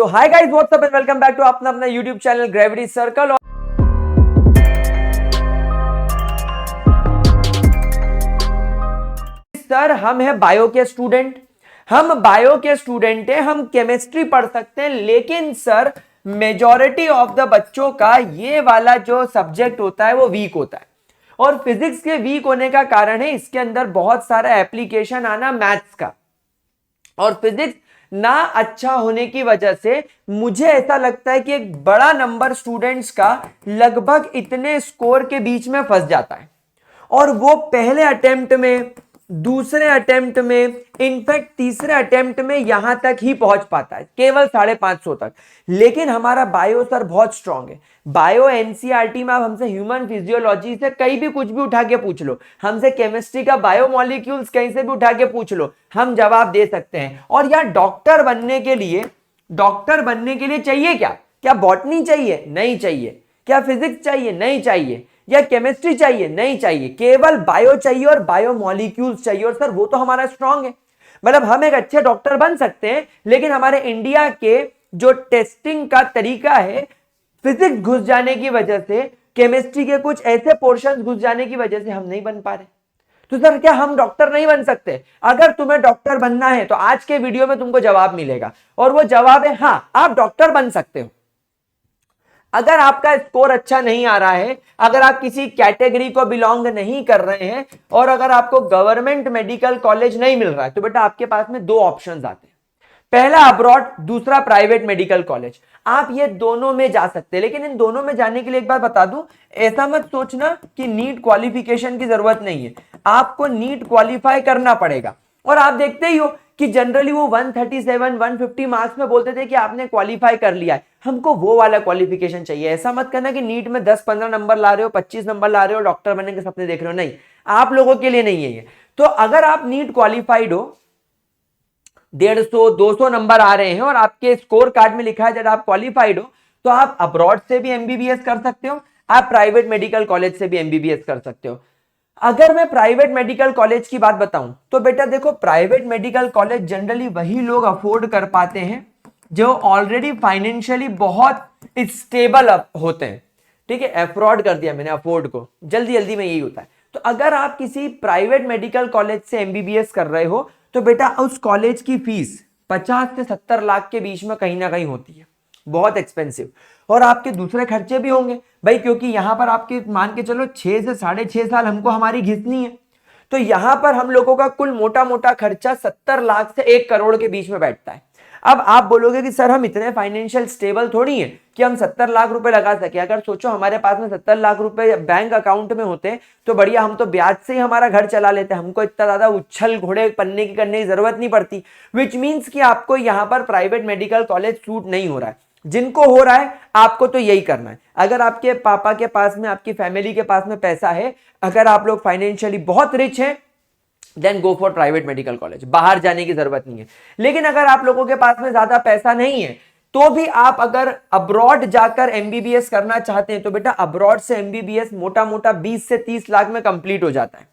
तो hi guys, what's up and welcome back to अपना अपना यूट्यूब चैनल ग्रेविटी सर्कल। सर हम है बायो के स्टूडेंट, हम केमिस्ट्री पढ़ सकते हैं, लेकिन सर मेजॉरिटी ऑफ द बच्चों का ये वाला जो सब्जेक्ट होता है वो वीक होता है। और फिजिक्स के वीक होने का कारण है इसके अंदर बहुत सारा एप्लीकेशन आना मैथ्स का, और फिजिक्स ना अच्छा होने की वजह से मुझे ऐसा लगता है कि एक बड़ा नंबर स्टूडेंट्स का लगभग इतने स्कोर के बीच में फंस जाता है, और वो पहले अटेम्प्ट में, दूसरे अटेम्प्ट में, इनफैक्ट तीसरे अटेम्प्ट में यहां तक ही पहुंच पाता है, केवल 550 तक। लेकिन हमारा बायो सर बहुत स्ट्रांग है। बायो एनसीईआरटी में आप हमसे ह्यूमन फिजियोलॉजी से कहीं भी कुछ भी उठा के पूछ लो, हमसे केमिस्ट्री का बायोमोलिक्यूल्स कहीं से भी उठा के पूछ लो, हम जवाब दे सकते हैं। और यार डॉक्टर बनने के लिए चाहिए क्या? क्या बॉटनी चाहिए? नहीं चाहिए। क्या फिजिक्स चाहिए? नहीं चाहिए। या केमिस्ट्री चाहिए? नहीं चाहिए। केवल बायो चाहिए और बायोमोलिक्यूल्स चाहिए, और सर वो तो हमारा स्ट्रांग है। मतलब हम एक अच्छे डॉक्टर बन सकते हैं, लेकिन हमारे इंडिया के जो टेस्टिंग का तरीका है, फिजिक्स घुस जाने की वजह से, केमिस्ट्री के कुछ ऐसे पोर्शन घुस जाने की वजह से हम नहीं बन पा रहे। तो सर क्या हम डॉक्टर नहीं बन सकते? अगर तुम्हें डॉक्टर बनना है तो आज के वीडियो में तुमको जवाब मिलेगा, और वो जवाब है हाँ, आप डॉक्टर बन सकते हो। अगर आपका स्कोर अच्छा नहीं आ रहा है, अगर आप किसी कैटेगरी को बिलोंग नहीं कर रहे हैं, और अगर आपको गवर्नमेंट मेडिकल कॉलेज नहीं मिल रहा है, तो बेटा आपके पास में दो ऑप्शंस आते हैं। पहला अब्रॉड, दूसरा प्राइवेट मेडिकल कॉलेज। आप ये दोनों में जा सकते हैं, लेकिन इन दोनों में जाने के लिए एक बात बता दूं, ऐसा मत सोचना कि नीट क्वालिफिकेशन की जरूरत नहीं है। आपको नीट क्वालिफाई करना पड़ेगा। और आप देखते ही हो कि जनरली वो 137 150 मार्क्स में बोलते थे कि आपने क्वालिफाई कर लिया है। हमको वो वाला क्वालिफिकेशन चाहिए। ऐसा मत करना कि नीट में 10-15 नंबर ला रहे हो, 25 नंबर ला रहे हो, डॉक्टर बनने के सपने देख रहे हो। नहीं, आप लोगों के लिए नहीं है ये। तो अगर आप नीट क्वालिफाइड हो, 150-200 नंबर आ रहे हैं, और आपके स्कोर कार्ड में लिखा है जब आप क्वालिफाइड हो, तो आप अब्रॉड से भी एमबीबीएस कर सकते हो, आप प्राइवेट मेडिकल कॉलेज से भी एमबीबीएस कर सकते हो। अगर मैं प्राइवेट मेडिकल कॉलेज की बात बताऊं, तो बेटा देखो, प्राइवेट मेडिकल कॉलेज जनरली वही लोग अफोर्ड कर पाते हैं जो ऑलरेडी फाइनेंशियली बहुत स्टेबल होते हैं। ठीक है, अफोर्ड कर दिया मैंने, अफोर्ड को जल्दी जल्दी में यही होता है। तो अगर आप किसी प्राइवेट मेडिकल कॉलेज से एमबीबीएस कर रहे हो, तो बेटा उस कॉलेज की फीस 50 से 70 लाख के बीच में कहीं ना कहीं होती है, बहुत एक्सपेंसिव। और आपके दूसरे खर्चे भी होंगे भाई, क्योंकि यहां पर आपके मान के चलो 6 से 6.5 साल हमको हमारी घिसनी है। तो यहां पर हम लोगों का कुल मोटा मोटा खर्चा 70 लाख से 1 करोड़ के बीच में बैठता है। अब आप बोलोगे कि सर हम इतने फाइनेंशियल स्टेबल थोड़ी हैं कि हम 70 लाख रुपए लगा सके। अगर सोचो हमारे पास में 70 लाख रुपए बैंक अकाउंट में होते तो बढ़िया, हम तो ब्याज से ही हमारा घर चला लेते, हमको इतना ज्यादा उछल घोड़े पन्ने की करने की जरूरत नहीं पड़ती। विच मीन्स कि आपको यहां पर प्राइवेट मेडिकल कॉलेज सूट नहीं हो रहा है। जिनको हो रहा है आपको तो यही करना है। अगर आपके पापा के पास में, आपकी फैमिली के पास में पैसा है, अगर आप लोग फाइनेंशियली बहुत रिच हैं, then go for private medical college, बाहर जाने की जरूरत नहीं है। लेकिन अगर आप लोगों के पास में ज्यादा पैसा नहीं है, तो भी आप अगर अब्रॉड जाकर एमबीबीएस करना चाहते हैं, तो बेटा अब्रॉड से एमबीबीएस मोटा मोटा 20 से 30 लाख में कंप्लीट हो जाता है।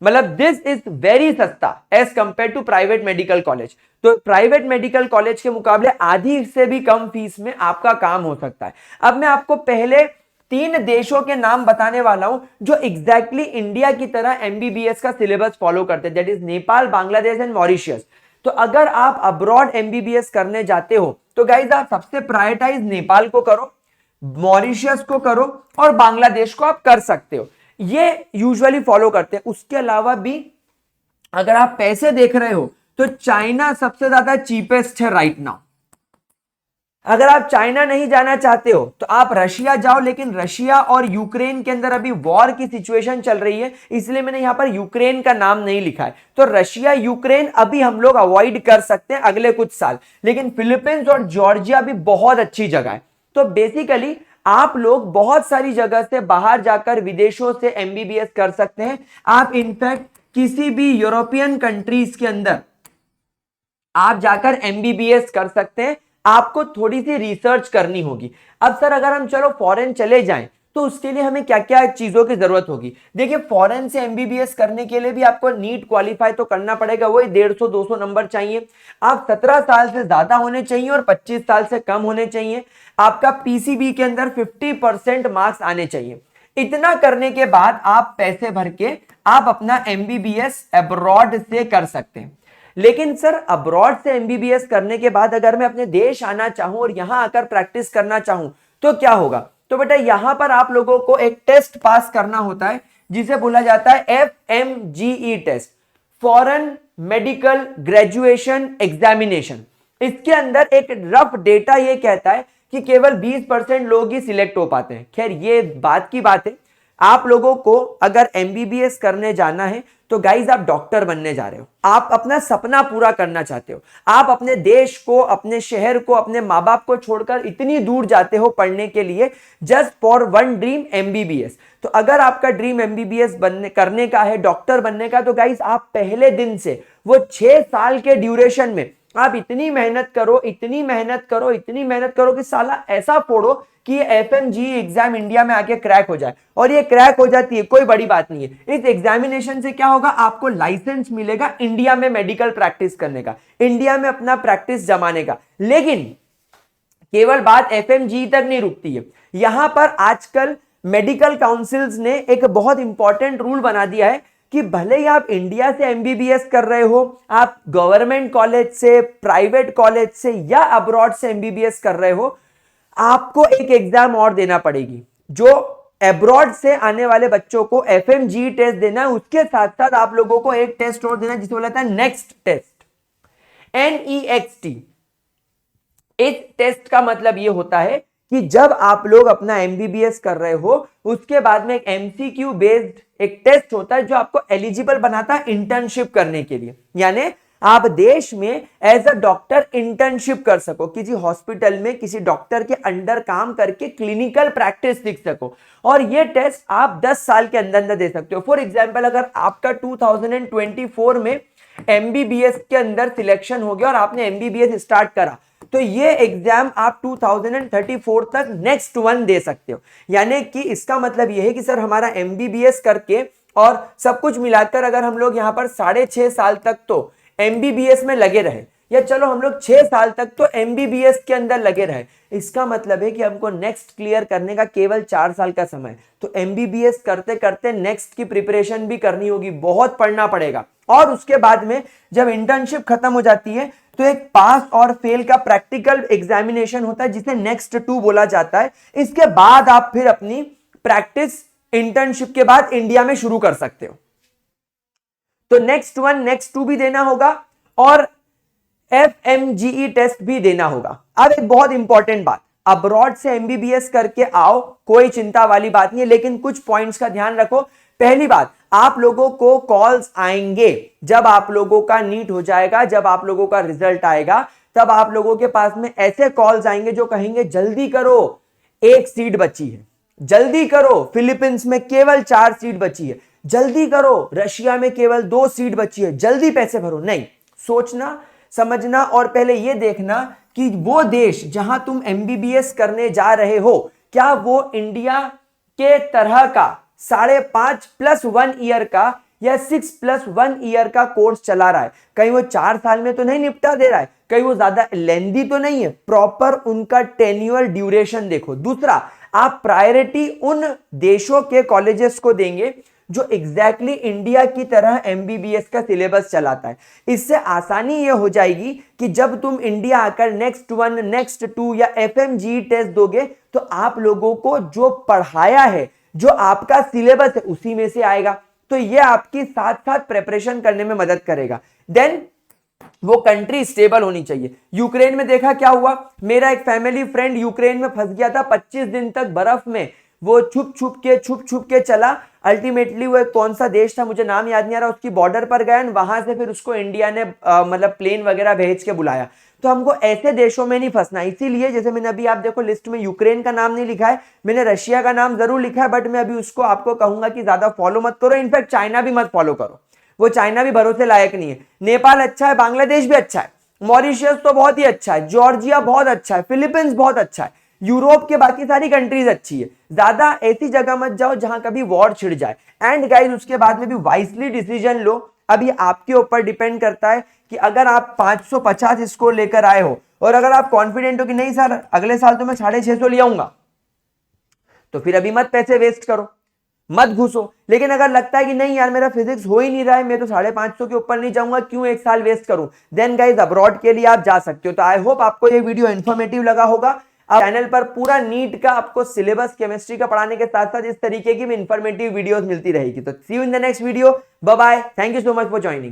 मतलब दिस इज वेरी सस्ता as compare to private medical college. तो प्राइवेट मेडिकल कॉलेज के मुकाबले आधी से भी कम फीस में आपका काम हो सकता है। अब मैं आपको पहले 3 देशों के नाम बताने वाला हूं जो एग्जैक्टली इंडिया की तरह एमबीबीएस का सिलेबस फॉलो करते हैं, that is Nepal, Bangladesh and Mauritius. तो अगर आप अब्रॉड एमबीबीएस करने जाते हो, तो गाइज आप सबसे प्रायोरिटाइज नेपाल को करो, मॉरिशियस को करो, और बांग्लादेश को आप कर सकते हो। ये यूजुअली फॉलो करते हैं। उसके अलावा भी अगर आप पैसे देख रहे हो, तो चाइना सबसे ज्यादा चीपेस्ट है राइट नाउ। अगर आप चाइना नहीं जाना चाहते हो, तो आप रशिया जाओ, लेकिन रशिया और यूक्रेन के अंदर अभी वॉर की सिचुएशन चल रही है, इसलिए मैंने यहां पर यूक्रेन का नाम नहीं लिखा है। तो रशिया यूक्रेन अभी हम लोग अवॉइड कर सकते हैं अगले कुछ साल, लेकिन फिलीपींस और जॉर्जिया भी बहुत अच्छी जगह है। तो बेसिकली आप लोग बहुत सारी जगह से बाहर जाकर विदेशों से एमबीबीएस कर सकते हैं। आप इनफैक्ट किसी भी यूरोपियन कंट्रीज के अंदर आप जाकर एमबीबीएस कर सकते हैं। आपको थोड़ी सी रिसर्च करनी होगी। अब सर अगर हम चलो फॉरेन चले जाएं, तो उसके लिए हमें क्या क्या चीजों की जरूरत होगी। देखिए फॉरेन से एमबीबीएस करने के लिए भी आपको नीट क्वालिफाई तो करना पड़ेगा, वही 150-200 नंबर चाहिए। आप 17 साल से ज्यादा होने चाहिए और 25 साल से कम होने चाहिए। आपका पीसीबी के अंदर 50% मार्क्स आने चाहिए। इतना करने के बाद आप पैसे भर के आप अपना एमबीबीएस अब्रॉड से कर सकते हैं। लेकिन सर अब्रॉड से एमबीबीएस करने के बाद अगर मैं अपने देश आना चाहूं और यहां आकर प्रैक्टिस करना चाहूं तो क्या होगा? तो बेटा यहां पर आप लोगों को एक टेस्ट पास करना होता है जिसे बोला जाता है FMGE test, foreign medical graduation examination. इसके अंदर एक रफ डेटा ये कहता है कि केवल 20% लोग ही सिलेक्ट हो पाते हैं। खैर ये बात की बात है, आप लोगों को अगर एमबीबीएस करने जाना है तो गाइज आप डॉक्टर बनने जा रहे हो, आप अपना सपना पूरा करना चाहते हो, आप अपने देश को, अपने शहर को, अपने माँ बाप को छोड़कर इतनी दूर जाते हो पढ़ने के लिए just for one dream MBBS. तो अगर आपका ड्रीम एमबीबीएस बनने करने का है, डॉक्टर बनने का, तो गाइज आप पहले दिन से वो 6 साल के ड्यूरेशन में आप इतनी मेहनत करो, इतनी मेहनत करो, इतनी मेहनत करो कि साला ऐसा फोड़ो कि ये एफएमजीई एग्जाम इंडिया में आके क्रैक हो जाए। और ये क्रैक हो जाती है, कोई बड़ी बात नहीं है। इस एग्जामिनेशन से क्या होगा? आपको लाइसेंस मिलेगा इंडिया में मेडिकल प्रैक्टिस करने का, इंडिया में अपना प्रैक्टिस जमाने का। लेकिन केवल बात एफएमजीई तक नहीं रुकती है। यहां पर आजकल मेडिकल काउंसिल्स ने एक बहुत इंपॉर्टेंट रूल बना दिया है कि भले ही आप इंडिया से एमबीबीएस कर रहे हो, आप गवर्नमेंट कॉलेज से, प्राइवेट कॉलेज से या अब्रॉड से एमबीबीएस कर रहे हो, आपको एक एग्जाम और देना पड़ेगी जो अब्रॉड से आने वाले बच्चों को एफएमजीई टेस्ट देना है। उसके साथ साथ आप लोगों को एक टेस्ट और देना है जिसे बोला जाता है नेक्स्ट टेस्ट, NEXT। इस टेस्ट का मतलब यह होता है कि जब आप लोग अपना एमबीबीएस कर रहे हो उसके बाद में एक एमसीक्यू बेस्ड एक टेस्ट होता है जो आपको एलिजिबल बनाता है इंटर्नशिप करने के लिए। यानी आप देश में एज अ डॉक्टर इंटर्नशिप कर सको, किसी हॉस्पिटल में किसी डॉक्टर के अंडर काम करके क्लिनिकल प्रैक्टिस सीख सको। और ये टेस्ट आप 10 साल के अंदर अंदर दे सकते हो। फॉर एग्जांपल अगर आपका 2024 में एमबीबीएस के अंदर सिलेक्शन हो गया और आपने एमबीबीएस स्टार्ट करा तो ये एग्जाम आप 2034 तक नेक्स्ट वन दे सकते हो। यानी कि इसका मतलब यह है कि सर हमारा एमबीबीएस करके और सब कुछ मिलाकर अगर हम लोग यहां पर 6.5 साल तक तो एमबीबीएस में लगे रहे, या चलो हम लोग 6 साल तक तो एमबीबीएस के अंदर लगे रहे, इसका मतलब है कि हमको नेक्स्ट क्लियर करने का केवल 4 साल का समय। तो एमबीबीएस करते करते नेक्स्ट की प्रिपरेशन भी करनी होगी, बहुत पढ़ना पड़ेगा। और उसके बाद में जब इंटर्नशिप खत्म हो जाती है तो एक पास और फेल का प्रैक्टिकल एग्जामिनेशन होता है जिसे नेक्स्ट 2 बोला जाता है। इसके बाद आप फिर अपनी प्रैक्टिस इंटर्नशिप के बाद इंडिया में शुरू कर सकते हो। तो नेक्स्ट 1 नेक्स्ट 2 भी देना होगा और FMGE टेस्ट भी देना होगा। अब एक बहुत इंपॉर्टेंट बात, अब्रॉड से एमबीबीएस करके आओ, कोई चिंता वाली बात नहीं है, लेकिन कुछ पॉइंट्स का ध्यान रखो। पहली बात, आप लोगों को कॉल्स आएंगे जब आप लोगों का नीट हो जाएगा, जब आप लोगों का रिजल्ट आएगा, तब आप लोगों के पास में ऐसे कॉल्स आएंगे जो कहेंगे जल्दी करो, 1 सीट बची है, जल्दी करो, फिलीपींस में केवल 4 सीट बची है, जल्दी करो, रशिया में केवल 2 सीट बची है, जल्दी पैसे भरो। नहीं, सोचना समझना और पहले यह देखना कि वो देश जहां तुम एमबीबीएस करने जा रहे हो क्या वो इंडिया के तरह का 5.5 + 1 ईयर का या 6 + 1 ईयर का कोर्स चला रहा है। कहीं वो 4 साल में तो नहीं निपटा दे रहा है, कहीं वो ज्यादा लेंदी तो नहीं है। प्रॉपर उनका टेन्यूअर ड्यूरेशन देखो। दूसरा, आप प्रायोरिटी उन देशों के कॉलेजेस को देंगे जो एग्जैक्टली इंडिया की तरह एमबीबीएस का सिलेबस चलाता है। इससे आसानी यह हो जाएगी कि जब तुम इंडिया आकर नेक्स्ट 1 नेक्स्ट 2 या एफएमजीई टेस्ट दोगे तो आप लोगों को जो पढ़ाया है, जो आपका सिलेबस है, उसी में से आएगा। तो यह आपकी साथ साथ प्रिपरेशन करने में मदद करेगा। देन वो कंट्री स्टेबल होनी चाहिए। यूक्रेन में देखा क्या हुआ, मेरा एक फैमिली फ्रेंड यूक्रेन में फंस गया था, 25 दिन तक बर्फ में वो छुप छुप के चला। अल्टीमेटली वो एक कौन सा देश था मुझे नाम याद नहीं आ रहा, उसकी बॉर्डर पर गया, वहां से फिर उसको इंडिया ने मतलब प्लेन वगैरह भेज के बुलाया। तो हमको ऐसे देशों में नहीं फंसना। इसीलिए जैसे मैंने अभी आप देखो लिस्ट में यूक्रेन का नाम नहीं लिखा है, मैंने रशिया का नाम जरूर लिखा है, बट मैं अभी उसको आपको कहूंगा कि ज्यादा फॉलो मत करो। इनफैक्ट चाइना भी मत फॉलो करो, वो चाइना भी भरोसे लायक नहीं है। नेपाल अच्छा है, बांग्लादेश भी अच्छा है, मॉरिशियस तो बहुत ही अच्छा है, जॉर्जिया बहुत अच्छा है, फिलीपींस बहुत अच्छा है, यूरोप के बाकी सारी कंट्रीज अच्छी है, ज्यादा ऐसी जगह मत जाओ जहां कभी वॉर छिड़ जाए। एंड गाइस उसके बाद में भी वाइसली डिसीजन लो। अभी आपके ऊपर डिपेंड करता है कि अगर आप 550 स्कोर लेकर आए हो और अगर आप कॉन्फिडेंट हो कि नहीं सर अगले साल तो मैं 650 ले आऊंगा, तो फिर अभी मत पैसे वेस्ट करो, मत घुसो। लेकिन अगर लगता है कि नहीं यार मेरा फिजिक्स हो ही नहीं रहा है, मैं तो 550 के ऊपर नहीं जाऊंगा, क्यों एक साल वेस्ट करूं, देन गाइस अब्रॉड के लिए आप जा सकते हो। तो आई होप आपको ये वीडियो इन्फॉर्मेटिव लगा होगा। आप चैनल पर पूरा नीट का आपको सिलेबस केमिस्ट्री का पढ़ाने के साथ साथ इस तरीके की भी इंफॉर्मेटिव वीडियोस मिलती रहेगी। तो see you in the next video, bye bye, thank you so much for joining.